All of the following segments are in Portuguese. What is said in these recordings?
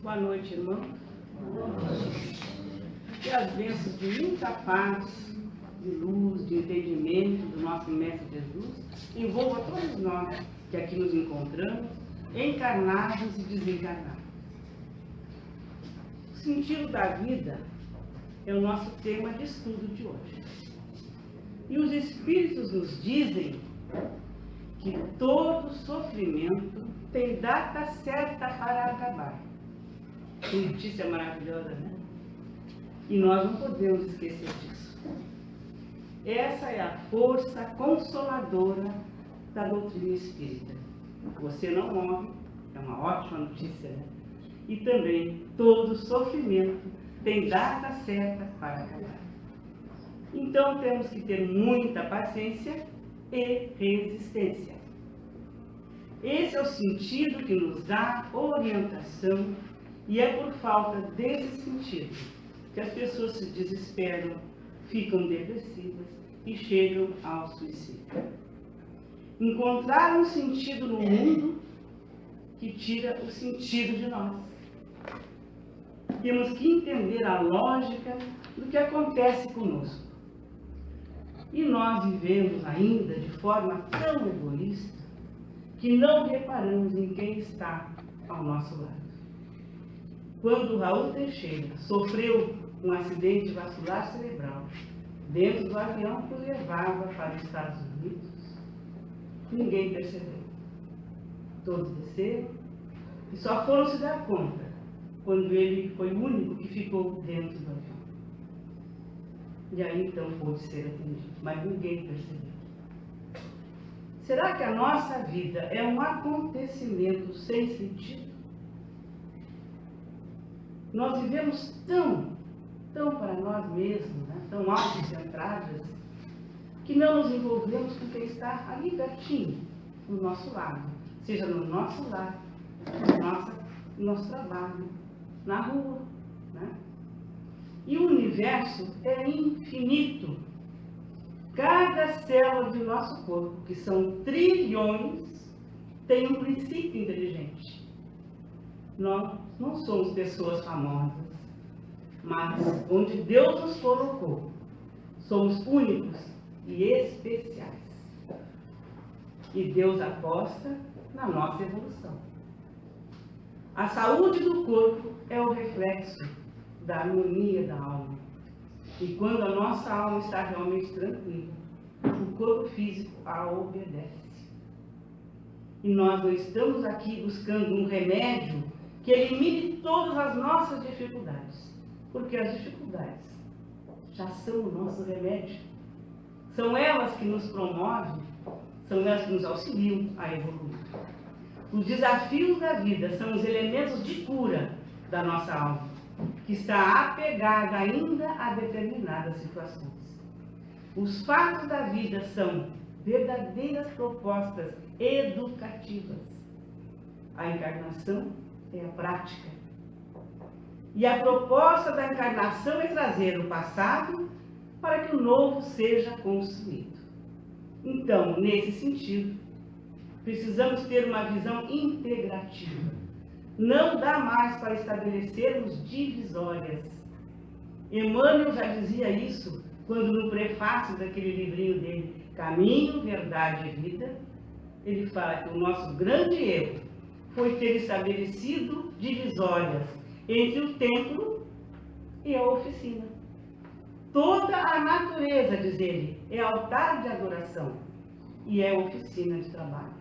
Boa noite, irmão. Que as bênçãos de muita paz, de luz, de entendimento do nosso Mestre Jesus envolva todos nós que aqui nos encontramos, encarnados e desencarnados. O sentido da vida é o nosso tema de estudo de hoje. E os Espíritos nos dizem que todo sofrimento tem data certa para acabar. Que notícia maravilhosa, né? E nós não podemos esquecer disso. Essa é a força consoladora da doutrina espírita. Você não morre, é uma ótima notícia, né? E também todo sofrimento tem data certa para acabar. Então temos que ter muita paciência e resistência. Esse é o sentido que nos dá orientação, e é por falta desse sentido que as pessoas se desesperam, ficam depressivas e chegam ao suicídio. Encontrar um sentido no mundo que tira o sentido de nós. Temos que entender a lógica do que acontece conosco. E nós vivemos ainda de forma tão egoísta que não reparamos em quem está ao nosso lado. Quando Raul Teixeira sofreu um acidente vascular cerebral dentro do avião que o levava para os Estados Unidos, ninguém percebeu. Todos desceram e só foram se dar conta quando ele foi o único que ficou dentro do avião. E aí então pôde ser atendido, mas ninguém percebeu. Será que a nossa vida é um acontecimento sem sentido? Nós vivemos tão para nós mesmos, né? Tão autocentradas, que não nos envolvemos com quem está ali pertinho, do nosso lado, seja no nosso lar, no nosso trabalho, na rua, né? E o universo é infinito. Cada célula do nosso corpo, que são trilhões, tem um princípio inteligente. Nós não somos pessoas famosas, mas onde Deus nos colocou, somos únicos e especiais. E Deus aposta na nossa evolução. A saúde do corpo é o reflexo da harmonia da alma. E quando a nossa alma está realmente tranquila, o corpo físico a obedece. E nós não estamos aqui buscando um remédio que elimine todas as nossas dificuldades, porque as dificuldades já são o nosso remédio. São elas que nos promovem, são elas que nos auxiliam a evoluir. Os desafios da vida são os elementos de cura da nossa alma, que está apegada ainda a determinadas situações. Os fatos da vida são verdadeiras propostas educativas. A encarnação é a prática. E a proposta da encarnação é trazer o passado para que o novo seja construído. Então, nesse sentido, precisamos ter uma visão integrativa. Não dá mais para estabelecermos divisórias. Emmanuel já dizia isso quando no prefácio daquele livrinho dele, Caminho, Verdade e Vida, ele fala que o nosso grande erro foi ter estabelecido divisórias entre o templo e a oficina. Toda a natureza, diz ele, é altar de adoração e é oficina de trabalho.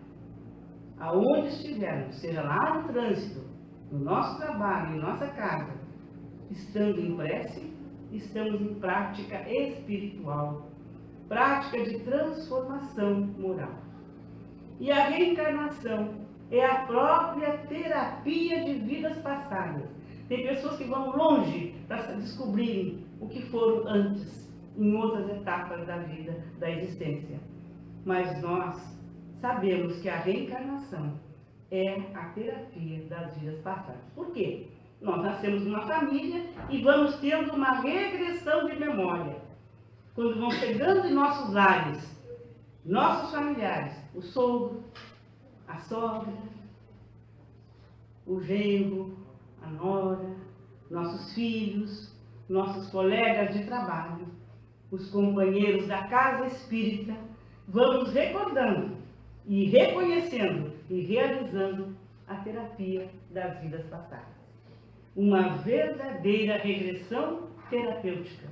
Aonde estivermos, seja lá no trânsito, no nosso trabalho, em nossa casa, estando em prece, estamos em prática espiritual, prática de transformação moral. E a reencarnação é a própria terapia de vidas passadas. Tem pessoas que vão longe para descobrirem o que foram antes, em outras etapas da vida, da existência. Mas nós sabemos que a reencarnação é a terapia das vidas passadas. Por quê? Nós nascemos numa família e vamos tendo uma regressão de memória. Quando vão chegando em nossos lares, nossos familiares, o sogro, a sogra, o genro, a nora, nossos filhos, nossos colegas de trabalho, os companheiros da casa espírita, vamos recordando e reconhecendo e realizando a terapia das vidas passadas. Uma verdadeira regressão terapêutica.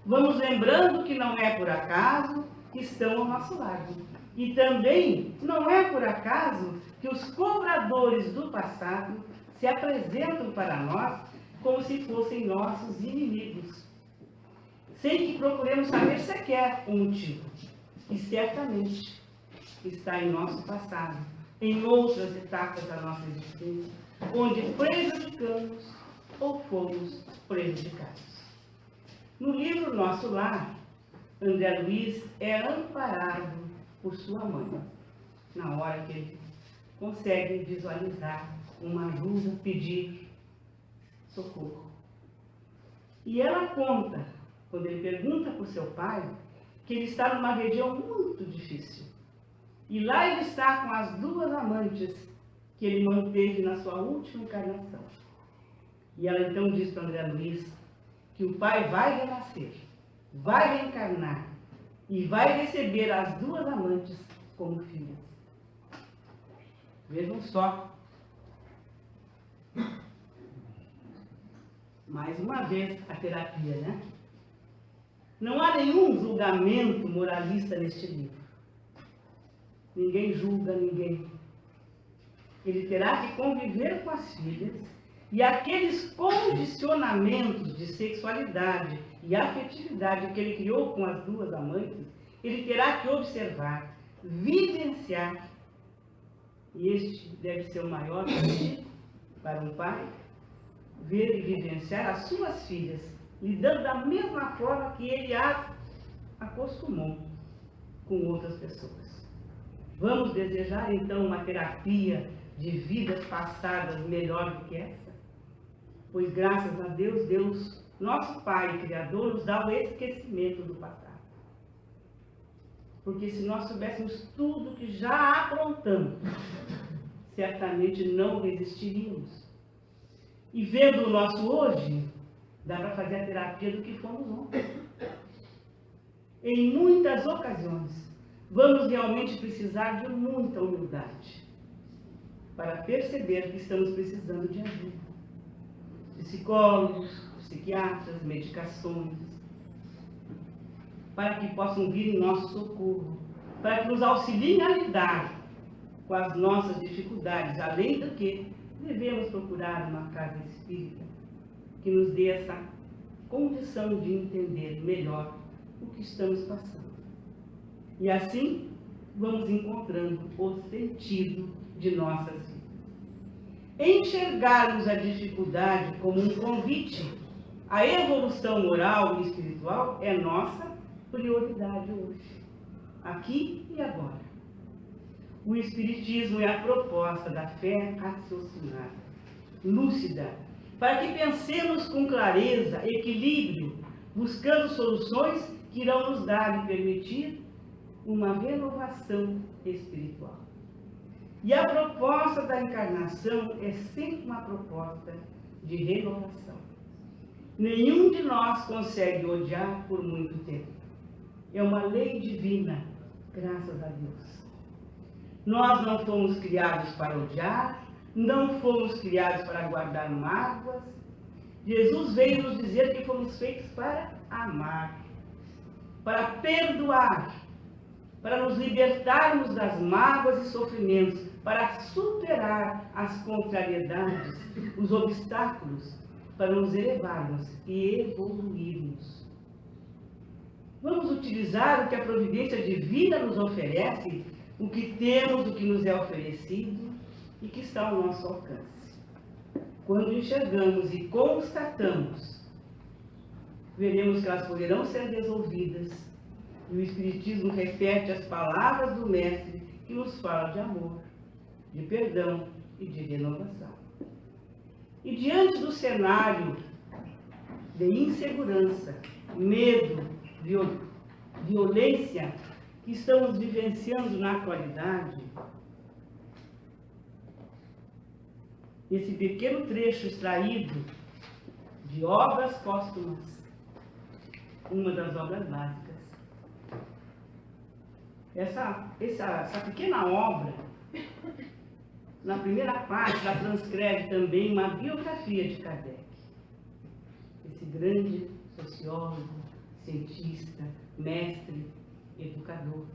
Vamos lembrando que não é por acaso que estão ao nosso lado. E também não é por acaso que os cobradores do passado se apresentam para nós como se fossem nossos inimigos, sem que procuremos saber sequer o motivo, que certamente está em nosso passado, em outras etapas da nossa existência, onde prejudicamos ou fomos prejudicados. No livro Nosso Lar, André Luiz é amparado por sua mãe, na hora que ele consegue visualizar uma ajuda, pedir socorro. E ela conta, quando ele pergunta para o seu pai, que ele está numa região muito difícil. E lá ele está com as duas amantes que ele manteve na sua última encarnação. E ela então diz para André Luiz que o pai vai renascer, vai reencarnar e vai receber as duas amantes como filhas. Vejam só. Mais uma vez a terapia, né? Não há nenhum julgamento moralista neste livro. Ninguém julga ninguém. Ele terá que conviver com as filhas e aqueles condicionamentos de sexualidade e afetividade que ele criou com as duas amantes, ele terá que observar, vivenciar. E este deve ser o maior castigo para um pai, ver e vivenciar as suas filhas, lidando da mesma forma que ele as acostumou com outras pessoas. Vamos desejar então uma terapia de vidas passadas melhor do que essa? Pois graças a Deus, Deus, nosso Pai Criador, nos dá o esquecimento do passado. Porque se nós soubéssemos tudo que já aprontamos, certamente não resistiríamos. E vendo o nosso hoje, dá para fazer a terapia do que fomos ontem. Em muitas ocasiões, vamos realmente precisar de muita humildade para perceber que estamos precisando de ajuda. Psicólogos, psiquiatras, medicações, para que possam vir em nosso socorro, para que nos auxiliem a lidar com as nossas dificuldades, além do que devemos procurar uma casa espírita que nos dê essa condição de entender melhor o que estamos passando. E assim, vamos encontrando o sentido de nossas vidas. Enxergarmos a dificuldade como um convite à evolução moral e espiritual é nossa prioridade hoje, aqui e agora. O Espiritismo é a proposta da fé raciocinada, lúcida, para que pensemos com clareza, equilíbrio, buscando soluções que irão nos dar e permitir uma renovação espiritual. E a proposta da encarnação é sempre uma proposta de renovação. Nenhum de nós consegue odiar por muito tempo. É uma lei divina, graças a Deus. Nós não fomos criados para odiar, não fomos criados para guardar mágoas. Jesus veio nos dizer que fomos feitos para amar, para perdoar, para nos libertarmos das mágoas e sofrimentos, para superar as contrariedades, os obstáculos, para nos elevarmos e evoluirmos. Vamos utilizar o que a providência divina nos oferece, o que temos, o que nos é oferecido e que está ao nosso alcance. Quando enxergamos e constatamos, veremos que elas poderão ser resolvidas. E o Espiritismo repete as palavras do Mestre que nos fala de amor, de perdão e de renovação. E diante do cenário de insegurança, medo, violência que estamos vivenciando na atualidade, esse pequeno trecho extraído de Obras Póstumas, uma das obras básicas. Essa pequena obra, na primeira parte, ela transcreve também uma biografia de Kardec. Esse grande sociólogo, cientista, mestre, educador.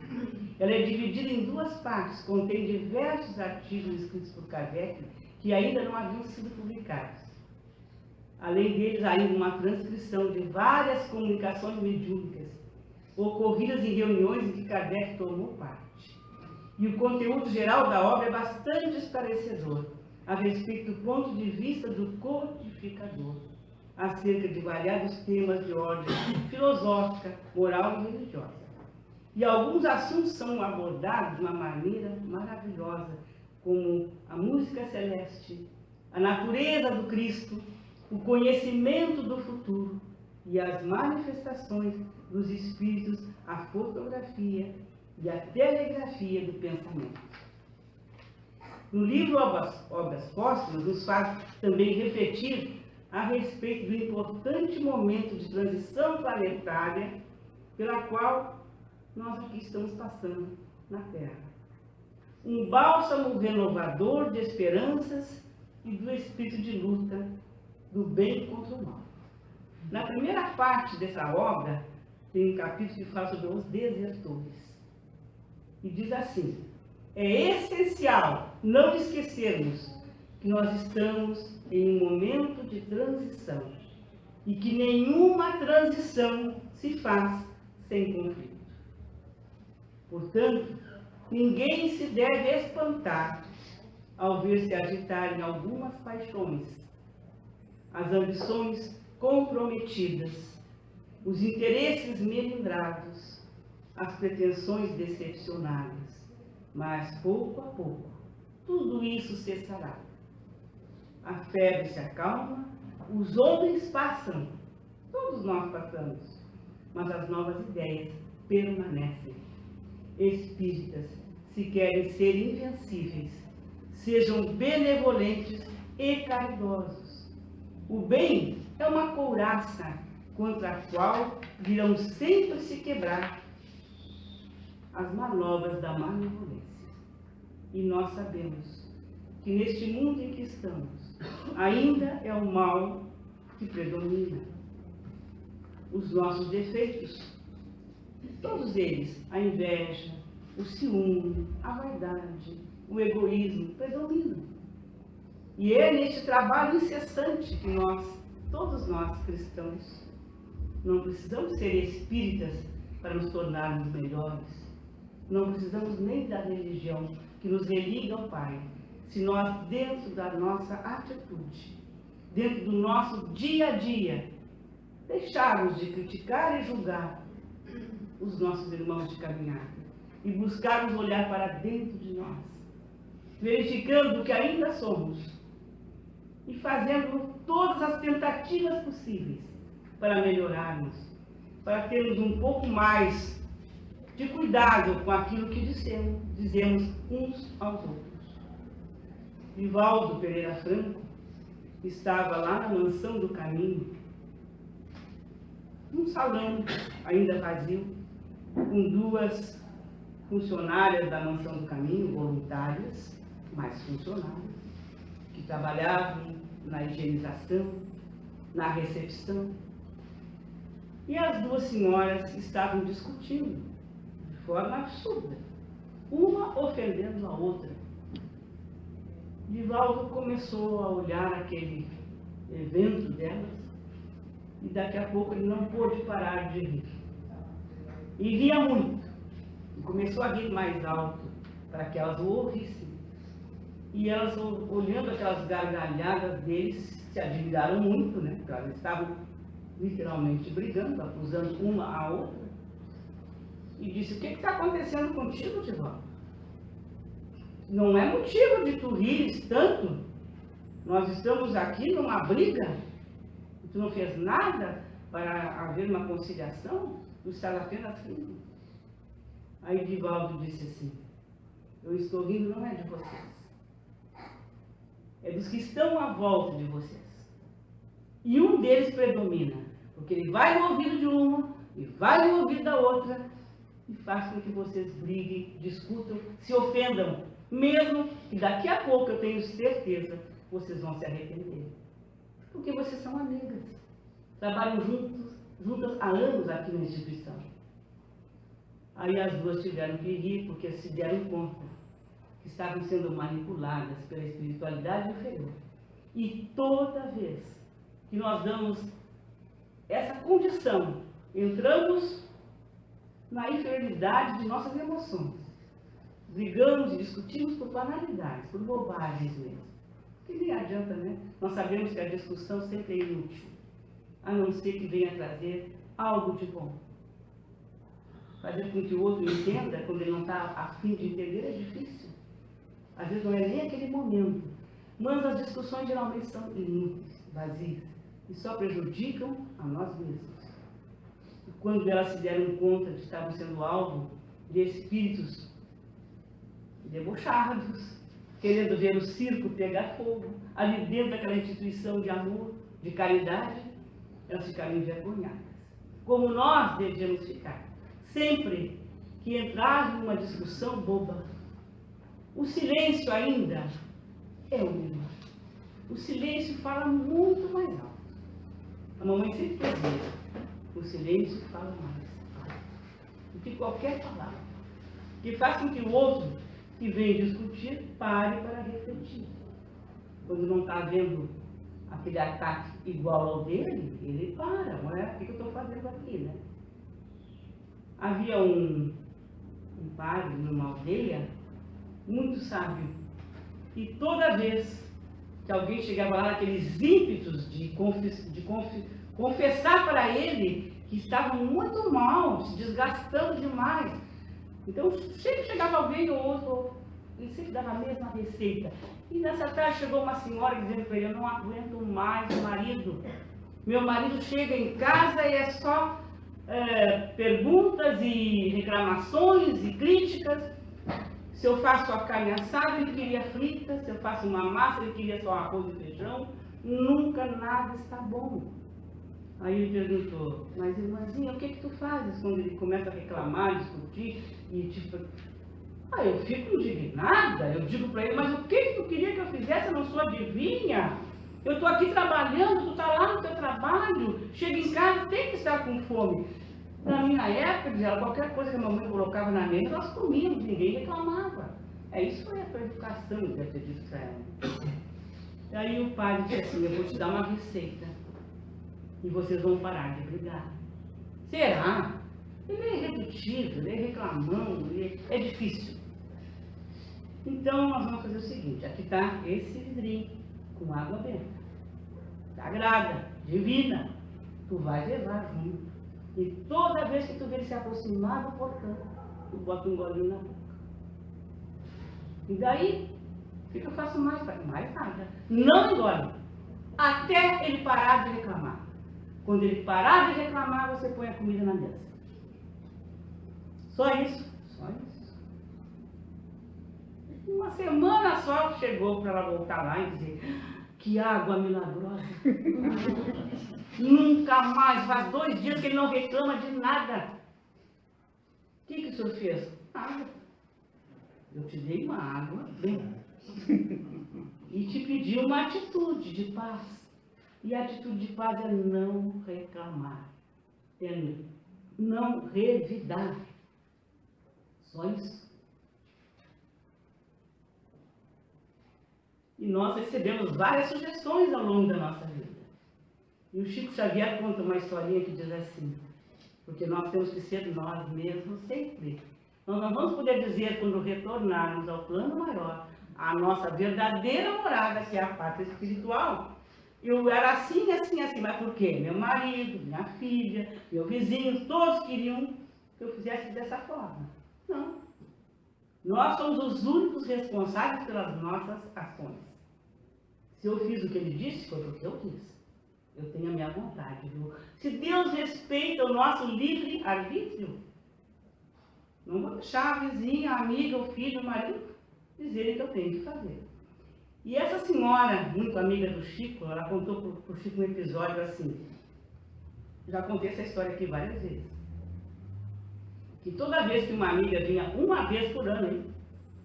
Ela é dividida em duas partes, contém diversos artigos escritos por Kardec que ainda não haviam sido publicados. Além deles, ainda uma transcrição de várias comunicações mediúnicas ocorridas em reuniões em que Kardec tomou parte. E o conteúdo geral da obra é bastante esclarecedor a respeito do ponto de vista do codificador, acerca de variados temas de ordem filosófica, moral e religiosa. E alguns assuntos são abordados de uma maneira maravilhosa, como a música celeste, a natureza do Cristo, o conhecimento do futuro e as manifestações dos espíritos, a fotografia e a telegrafia do pensamento. No livro Obras Póstumas, nos faz também refletir a respeito do importante momento de transição planetária pela qual nós aqui estamos passando na Terra. Um bálsamo renovador de esperanças e do espírito de luta do bem contra o mal. Na primeira parte dessa obra, tem um capítulo que fala sobre os desertores. E diz assim: é essencial não esquecermos que nós estamos em um momento de transição e que nenhuma transição se faz sem conflito. Portanto, ninguém se deve espantar ao ver-se agitarem algumas paixões, as ambições comprometidas, os interesses melindrados, as pretensões decepcionadas, mas pouco a pouco tudo isso cessará. A febre se acalma, os homens passam, todos nós passamos, mas as novas ideias permanecem. Espíritas, se querem ser invencíveis, sejam benevolentes e caridosos. O bem é uma couraça contra a qual virão sempre se quebrar as manobras da malevolência. E nós sabemos que neste mundo em que estamos, ainda é o mal que predomina. Os nossos defeitos, todos eles, a inveja, o ciúme, a vaidade, o egoísmo, predominam. E é neste trabalho incessante que todos nós cristãos, não precisamos ser espíritas para nos tornarmos melhores. Não precisamos nem da religião que nos religa ao Pai, se nós, dentro da nossa atitude, dentro do nosso dia a dia, deixarmos de criticar e julgar os nossos irmãos de caminhada e buscarmos olhar para dentro de nós, verificando o que ainda somos e fazendo todas as tentativas possíveis para melhorarmos, para termos um pouco mais de cuidado com aquilo que dizemos uns aos outros. Divaldo Pereira Franco estava lá na Mansão do Caminho, num salão ainda vazio, com duas funcionárias da Mansão do Caminho, voluntárias, mas funcionárias, que trabalhavam na higienização, na recepção. E as duas senhoras estavam discutindo de forma absurda, uma ofendendo a outra. Divaldo começou a olhar aquele evento delas e daqui a pouco ele não pôde parar de rir. E ria muito. E começou a rir mais alto para que elas o ouvissem. E elas, olhando aquelas gargalhadas deles, se admiraram muito, né? Porque elas estavam literalmente brigando, acusando uma a outra. E disse: o que está acontecendo contigo, Divaldo? Não é motivo de tu rires tanto. Nós estamos aqui numa briga. E tu não fez nada para haver uma conciliação? Tu estás apenas rindo. Aí Divaldo disse assim: eu estou rindo não é de vocês. é dos que estão à volta de vocês. E um deles predomina, porque ele vai no ouvido de uma e vai no ouvido da outra e faz com que vocês briguem, discutam, se ofendam, mesmo que daqui a pouco eu tenho certeza vocês vão se arrepender. Porque vocês são amigas, trabalham juntas há anos aqui na instituição. Aí as duas tiveram que rir porque se deram conta que estavam sendo manipuladas pela espiritualidade inferior. E toda vez que nós damos essa condição, entramos na inferioridade de nossas emoções, brigamos e discutimos por banalidades, por bobagens mesmo. Que nem adianta, né? Nós sabemos que a discussão sempre é inútil, a não ser que venha trazer algo de bom. Fazer com que o outro entenda, quando ele não está a fim de entender, é difícil. Às vezes não é nem aquele momento. Mas as discussões geralmente são inúteis, vazias, e só prejudicam a nós mesmos. E quando elas se deram conta de que estavam sendo alvo de espíritos debochados, querendo ver o circo pegar fogo, ali dentro daquela instituição de amor, de caridade, elas ficaram envergonhadas. Como nós devemos ficar. Sempre que entrar numa discussão boba, o silêncio ainda é o melhor. O silêncio fala muito mais alto. A mamãe sempre dizia, o silêncio fala mais alto do que qualquer palavra. Que faz com que o outro que vem discutir pare para refletir. Quando não está vendo aquele ataque igual ao dele, ele para, não é? O que eu estou fazendo aqui, né? Havia um padre numa aldeia, muito sábio, e toda vez que alguém chegava lá naqueles ímpetos de confessar para ele que estavam muito mal, se desgastando demais, então sempre chegava alguém ou outro, ele sempre dava a mesma receita. E nessa tarde chegou uma senhora dizendo para ele, eu não aguento mais o marido. Meu marido chega em casa e é só perguntas e reclamações e críticas. Se eu faço a carne assada, ele queria frita. Se eu faço uma massa, ele queria só arroz e feijão. Nunca nada está bom. Aí ele perguntou, mas irmãzinha, o que tu fazes quando ele começa a reclamar, discutir e tipo... eu fico indignada, eu digo para ele, mas o que tu queria que eu fizesse? Eu não sou adivinha. Eu estou aqui trabalhando, tu está lá no teu trabalho, chega em casa, tem que estar com fome. Na minha época, dizia, qualquer coisa que a mamãe colocava na mesa, nós comíamos, ninguém reclamava. Isso foi a tua educação, eu deve ter dito para ela. E aí o pai disse assim, eu vou te dar uma receita e vocês vão parar de brigar. Será? Ele é irredutível, ele é reclamão, é difícil. Então nós vamos fazer o seguinte, aqui está esse vidrinho com água benta, sagrada, divina, tu vai levar junto. E toda vez que tu ver ele se aproximar do portão, tu bota um golinho na boca. E daí, o que eu faço mais? Mais nada. Não engole. Até ele parar de reclamar. Quando ele parar de reclamar, você põe a comida na mesa. Só isso? Só isso. Uma semana só chegou para ela voltar lá e dizer, que água milagrosa. Nunca mais, faz 2 dias que ele não reclama de nada. O que o senhor fez? Nada. Eu te dei uma água, bem, e te pedi uma atitude de paz. E a atitude de paz é não reclamar, é não revidar. Só isso. E nós recebemos várias sugestões ao longo da nossa vida. E o Chico Xavier conta uma historinha que diz assim, porque nós temos que ser nós mesmos sempre. Nós não vamos poder dizer, quando retornarmos ao plano maior, a nossa verdadeira morada, que é a pátria espiritual. Eu era assim, assim, assim, mas por quê? Meu marido, minha filha, meu vizinho, todos queriam que eu fizesse dessa forma. Não. Nós somos os únicos responsáveis pelas nossas ações. Se eu fiz o que ele disse, foi porque eu quis. Eu tenho a minha vontade, viu? Se Deus respeita o nosso livre-arbítrio, não vou deixar a vizinha, a amiga, o filho, o marido dizerem que eu tenho que fazer. E essa senhora, muito amiga do Chico, ela contou para o Chico um episódio assim. Já contei essa história aqui várias vezes. Que toda vez que uma amiga vinha, uma vez por ano, hein?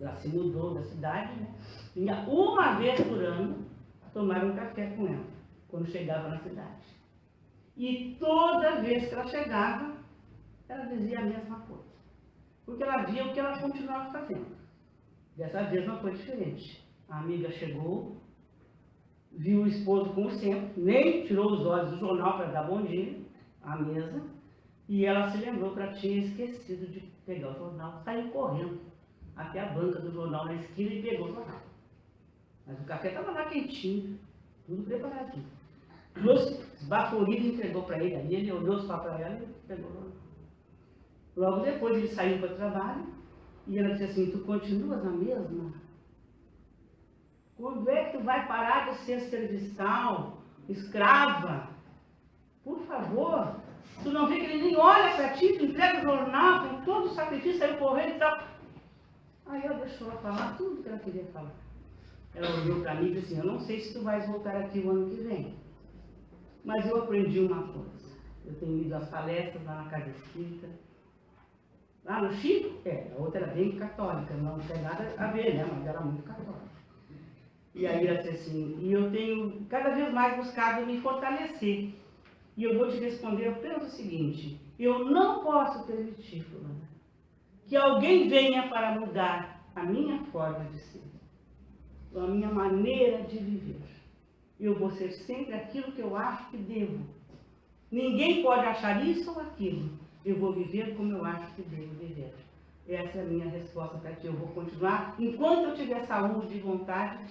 Ela se mudou da cidade, né? Vinha uma vez por ano tomar um café com ela, quando chegava na cidade. E toda vez que ela chegava, ela dizia a mesma coisa. Porque ela via o que ela continuava fazendo. Dessa vez não foi diferente. A amiga chegou, viu o esposo como sempre, nem tirou os olhos do jornal para dar bom dia à mesa, e ela se lembrou que ela tinha esquecido de pegar o jornal, saiu correndo até a banca do jornal na esquina e pegou o jornal. Mas o café estava lá quentinho, tudo preparadinho. Trouxe, esbaforido, entregou para ele, aí ele olhou só para ela e pegou o jornal. Logo depois ele saiu para o trabalho, e ela disse assim, tu continuas na mesma? Quando é que tu vai parar de ser serviçal, escrava? Por favor, tu não vê que ele nem olha para ti, tu entrega o jornal, tem todo o sacrifício, saiu correndo e tal. Aí ela deixou ela falar tudo que ela queria falar. Ela olhou para mim e disse assim, eu não sei se tu vais voltar aqui o ano que vem, mas eu aprendi uma coisa. Eu tenho ido às palestras lá na Casa Espírita. Lá no Chico, a outra era bem católica, não tem nada a ver, né? Mas era muito católica. E aí ela disse assim, e eu tenho cada vez mais buscado me fortalecer. E eu vou te responder apenas o seguinte, eu não posso permitir, fulana, que alguém venha para mudar a minha forma de ser, a minha maneira de viver. Eu vou ser sempre aquilo que eu acho que devo. Ninguém pode achar isso ou aquilo. Eu vou viver como eu acho que devo viver. Essa é a minha resposta para ti. Eu vou continuar, enquanto eu tiver saúde e vontade,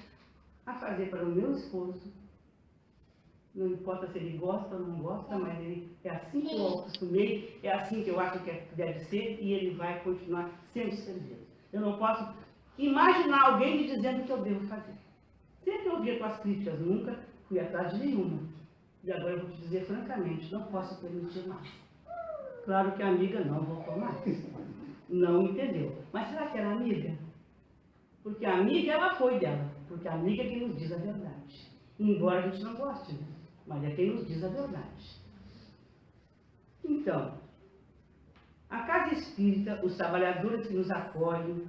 a fazer para o meu esposo. Não importa se ele gosta ou não gosta, mas é assim que eu acostumei, é assim que eu acho que deve ser, e ele vai continuar sendo servido. Eu não posso imaginar alguém me dizendo o que eu devo fazer. Sempre ouvi as tuas críticas, nunca fui atrás de nenhuma. E agora eu vou te dizer francamente, não posso permitir mais. Claro que a amiga não voltou mais. Não entendeu. Mas será que era amiga? Porque a amiga, ela foi dela. Porque a amiga é quem nos diz a verdade. Embora a gente não goste, né? Mas é quem nos diz a verdade. Então, a Casa Espírita, os trabalhadores que nos acolhem,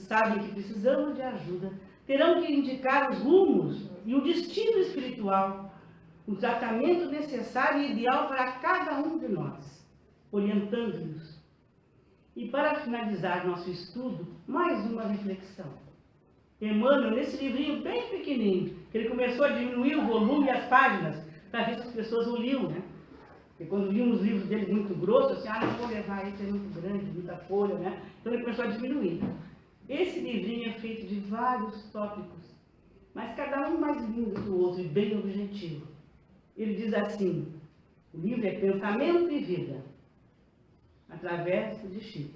sabem que precisamos de ajuda, terão que indicar os rumos e o destino espiritual, o tratamento necessário e ideal para cada um de nós, orientando-nos. E para finalizar nosso estudo, mais uma reflexão. Emmanuel, nesse livrinho bem pequenininho, que ele começou a diminuir o volume e as páginas, para ver se as pessoas o liam, né? Porque quando liam os livros dele muito grossos, assim, não vou levar isso, é muito grande, muita folha, né? Então ele começou a diminuir. Esse livrinho é feito de vários tópicos, mas cada um mais lindo que o outro e bem objetivo. Ele diz assim, o livro é Pensamento e Vida, através de Chico.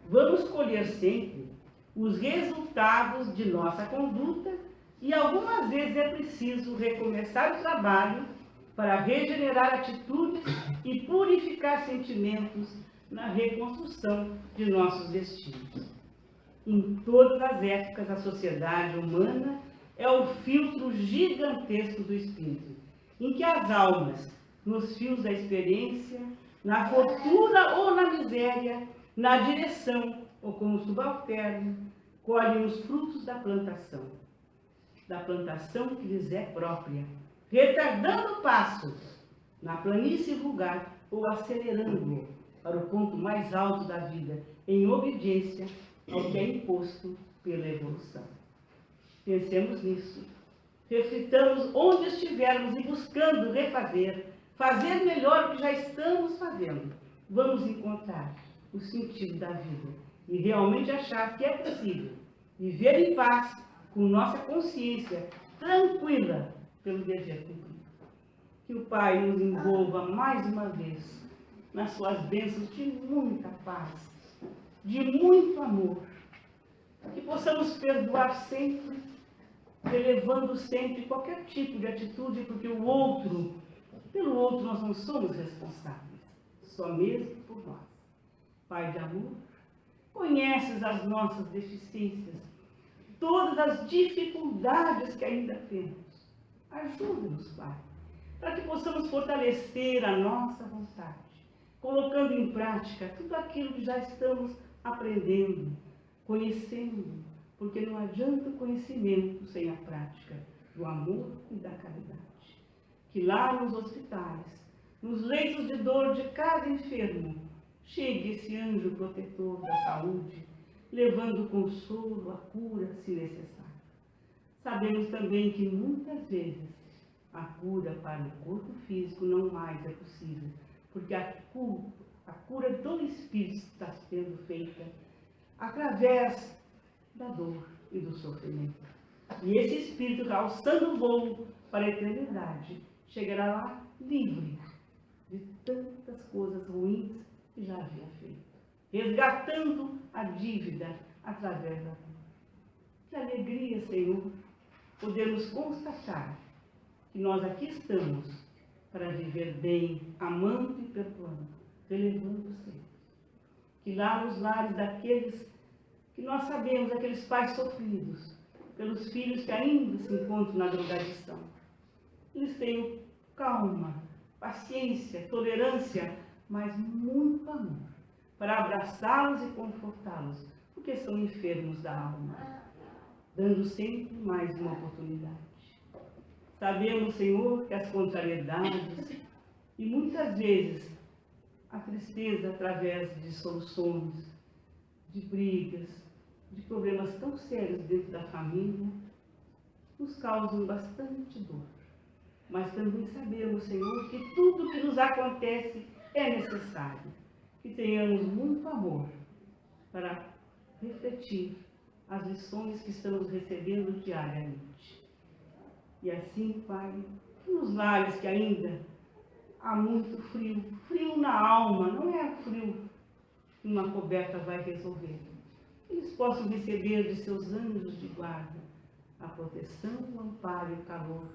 Vamos colher sempre os resultados de nossa conduta e algumas vezes é preciso recomeçar o trabalho para regenerar atitudes e purificar sentimentos na reconstrução de nossos destinos. Em todas as épocas, a sociedade humana é o filtro gigantesco do espírito, em que as almas, nos fios da experiência, na fortuna ou na miséria, na direção ou como subalterno, colhem os frutos da plantação que lhes é própria, retardando o passo na planície vulgar ou acelerando-o para o ponto mais alto da vida, em obediência ao que é imposto pela evolução. Pensemos nisso. Reflitamos onde estivermos e buscando refazer, fazer melhor o que já estamos fazendo. Vamos encontrar o sentido da vida e realmente achar que é possível viver em paz com nossa consciência tranquila pelo dever cumprido. Que o Pai nos envolva mais uma vez nas suas bênçãos de muita paz, de muito amor. Que possamos perdoar sempre, elevando sempre qualquer tipo de atitude, porque pelo outro nós não somos responsáveis, só mesmo por nós. Pai de amor, conheces as nossas deficiências, todas as dificuldades que ainda temos. Ajuda-nos, Pai, para que possamos fortalecer a nossa vontade, colocando em prática tudo aquilo que já estamos aprendendo, conhecendo, porque não adianta o conhecimento sem a prática do amor e da caridade. Que lá nos hospitais, nos leitos de dor de cada enfermo, chegue esse anjo protetor da saúde, levando o consolo, a cura, se necessário. Sabemos também que muitas vezes a cura para o corpo físico não mais é possível, porque a cura do espírito está sendo feita através da dor e do sofrimento. E esse espírito, alçando voo para a eternidade, chegará lá livre de tantas coisas ruins que já havia feito, resgatando a dívida através da dor. Que alegria, Senhor, podemos constatar que nós aqui estamos para viver bem, amando e perdoando, relevando sempre. Que lá nos lares daqueles que nós sabemos, aqueles pais sofridos, pelos filhos que ainda se encontram na drogadição, eles tenham calma, paciência, tolerância, mas muito amor, para abraçá-los e confortá-los, porque são enfermos da alma, dando sempre mais uma oportunidade. Sabemos, Senhor, que as contrariedades e muitas vezes a tristeza através de soluções, de brigas, de problemas tão sérios dentro da família, nos causam bastante dor. Mas também sabemos, Senhor, que tudo que nos acontece é necessário. Que tenhamos muito amor para refletir as lições que estamos recebendo diariamente. E assim, Pai, que nos lares que ainda há muito frio, frio na alma, não é frio que uma coberta vai resolver. Eles possam receber de seus anjos de guarda a proteção, o amparo e o calor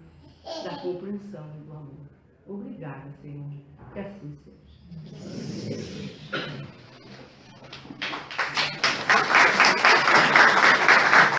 da compreensão e do amor. Obrigada, Senhor, que assim seja.